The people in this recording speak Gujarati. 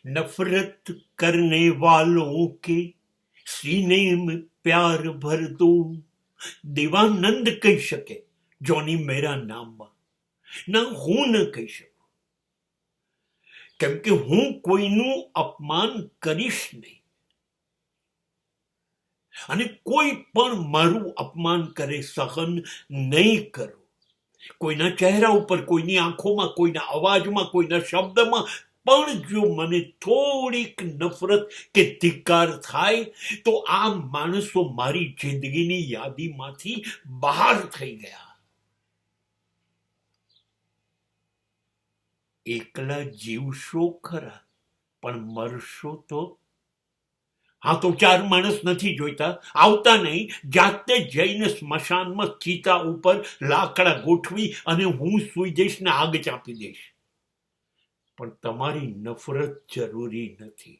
नफरत करने वालों के सीने में प्यार भर दो. દેવાનંદ કહી શકે જોની મેરા નામમાં, ના હું ન કહી શકું, કેમ કે હું કોઈનું અપમાન કરીશ નહીં, અને કોઈ પણ મારું અપમાન કરે સહન નહીં કરું. કોઈના ચહેરા ઉપર, કોઈની આંખોમાં, કોઈના અવાજમાં, કોઈના શબ્દમાં પણ જો મને થોડીક નફરત કે ધિક્કાર થાય તો આ માણસો મારી જિંદગીની યાદીમાંથી બહાર થઈ ગયા. એકલા જીવશો ખરા પણ મરશો તો? હા, તો 4 માણસ નથી જોઈતા, આવતા નહીં, જાતે જઈને સ્મશાનમાં ચિતા ઉપર લાકડા ગોઠવી અને હું સૂઈ જઈશ ને આગ ચાપી દઈશ. પણ તમારી નફરત જરૂરી નથી.